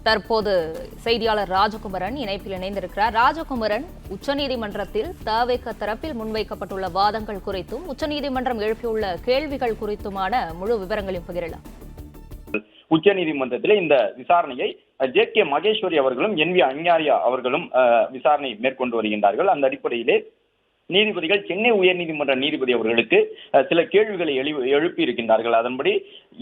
தற்போது செய்தியாளர் ராஜகுமரன் இணைப்பில் இணைந்திருக்கிறார். ராஜகுமரன், உச்சநீதிமன்றத்தில் தவேக தரப்பில் முன்வைக்கப்பட்டுள்ள வாதங்கள் குறித்தும் உச்சநீதிமன்றம் எழுப்பியுள்ள கேள்விகள் குறித்துமான முழு விவரங்களையும் பகிரலாம். உச்சநீதிமன்றத்தில் இந்த விசாரணையை ஜே.கே. மகேஸ்வரி அவர்களும் என்.வி. அஞ்ஞாரியா அவர்களும் விசாரணை மேற்கொண்டு வருகின்றார்கள். அந்த அடிப்படையிலே நீதிபதிகள் சென்னை உயர்நீதிமன்ற நீதிபதி அவர்களுக்கு சில கேள்விகளை எழுப்பி இருக்கின்றார்கள். அதன்படி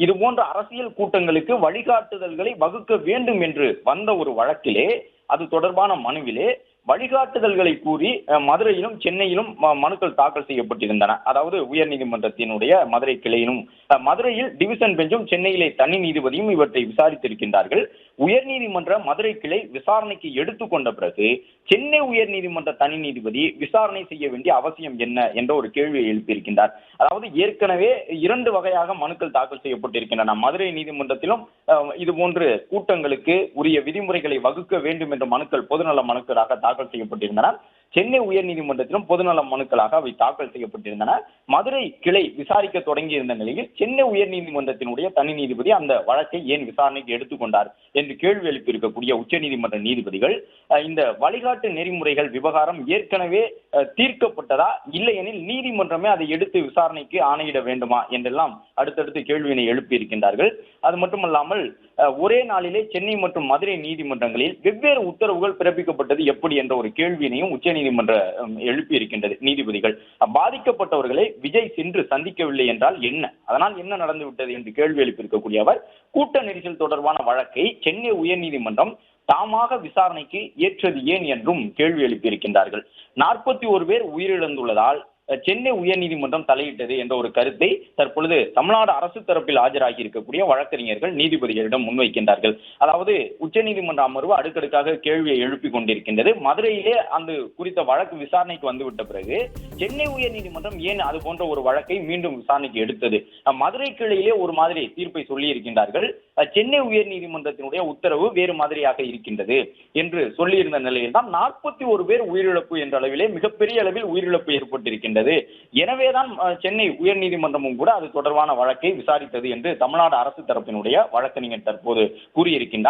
இதுபோன்ற அரசியல் கூட்டங்களுக்கு வழிகாட்டுதல்களை வகுக்க வேண்டும் என்று வந்த ஒரு வழக்கிலே, அது தொடர்பான மனுவிலே வழிகாட்டுதல்களை கூறி மதுரையிலும் சென்னையிலும் மனுக்கள் தாக்கல் செய்யப்பட்டிருந்தன. அதாவது உயர்நீதிமன்றத்தினுடைய மதுரை கிளையிலும், மதுரையில் டிவிஷன் பெஞ்சும் சென்னையிலே தனி நீதிபதியும் இவற்றை விசாரித்திருக்கின்றார்கள். உயர்நீதிமன்ற மதுரை கிளை விசாரணைக்கு எடுத்துக்கொண்ட பிறகு சென்னை உயர்நீதிமன்ற தனி நீதிபதி விசாரணை செய்ய வேண்டிய அவசியம் என்ன என்ற ஒரு கேள்வியை எழுப்பியிருக்கின்றார். அதாவது ஏற்கனவே 2 வகையாக மனுக்கள் தாக்கல் செய்யப்பட்டிருக்கின்றன. மதுரை நீதிமன்றத்திலும் இதுபோன்று கூட்டங்களுக்கு உரிய விதிமுறைகளை வகுக்க வேண்டும் என்ற மனுக்கள் பொதுநல மனுக்களாக தாக்கல் செய்யப்பட்டிருந்தன. சென்னை உயர்நீதிமன்றத்திலும் பொதுநல மனுக்களாக அவை தாக்கல் செய்யப்பட்டிருந்தன. மதுரை கிளை விசாரிக்க தொடங்கியிருந்த நிலையில் சென்னை உயர்நீதிமன்றத்தினுடைய தனி நீதிபதி அந்த வழக்கை ஏன் விசாரணைக்கு எடுத்துக்கொண்டார் என்று கேள்வி எழுப்பியிருக்கக்கூடிய உச்சநீதிமன்ற நீதிபதிகள், இந்த வழிகாட்டு நெறிமுறைகள் விவகாரம் ஏற்கனவே தீர்க்கப்பட்டதா, இல்லையெனில் நீதிமன்றமே அதை எடுத்து விசாரணைக்கு ஆணையிட வேண்டுமா என்றெல்லாம் அடுத்தடுத்து கேள்வியினை எழுப்பியிருக்கின்றார்கள். அது மட்டுமல்லாமல் ஒரே நாளிலே சென்னை மற்றும் மதுரை நீதிமன்றங்களில் வெவ்வேறு உத்தரவுகள் பிறப்பிக்கப்பட்டது எப்படி என்ற ஒரு கேள்வியினையும் உச்சநீதிமன்றம் எழுப்பியிருக்கின்றது. நீதிபதிகள் பாதிக்கப்பட்டவர்களை விஜய் சென்று சந்திக்கவில்லை என்றால் என்ன, அதனால் என்ன நடந்துவிட்டது என்று கேள்வி எழுப்பியிருக்கக்கூடிய அவர், கூட்ட நெரிசல் தொடர்பான வழக்கை சென்னை உயர்நீதிமன்றம் தாமாக விசாரணைக்கு ஏற்றது ஏன் என்றும் கேள்வி எழுப்பியிருக்கின்றார்கள். 41 பேர் உயிரிழந்துள்ளதால் சென்னை உயர்நீதிமன்றம் தலையிட்டது என்ற ஒரு கருத்தை தற்பொழுது தமிழ்நாடு அரசு தரப்பில் ஆஜராகி இருக்கக்கூடிய வழக்கறிஞர்கள் நீதிபதிகளிடம் முன்வைக்கின்றார்கள். அதாவது உச்சநீதிமன்ற அமர்வு அடுக்கடுக்காக கேள்வியை எழுப்பி கொண்டிருக்கின்றது. மதுரையிலே அந்த குறித்த வழக்கு விசாரணைக்கு வந்துவிட்ட பிறகு சென்னை உயர்நீதிமன்றம் ஏன் அது போன்ற ஒரு வழக்கை மீண்டும் விசாரணைக்கு எடுத்தது? மதுரை கிளையிலே ஒரு மாதிரி தீர்ப்பை சொல்லி இருக்கின்றார்கள், சென்னை உயர்நீதிமன்றத்தினுடைய உத்தரவு வேறு மாதிரியாக இருக்கின்றது என்று சொல்லியிருந்த நிலையில் தான் 41 பேர் உயிரிழப்பு என்ற அளவிலே மிகப்பெரிய அளவில் உயிரிழப்பு ஏற்பட்டிருக்கின்றது. எனவேதான் சென்னை உயர்நீதிமன்றமும் கூட அது தொடர்பான வழக்கை விசாரித்தது என்று தமிழ்நாடு அரசு தரப்பினுடைய வழக்கறிஞர் தற்போது கூறியிருக்கின்றார்.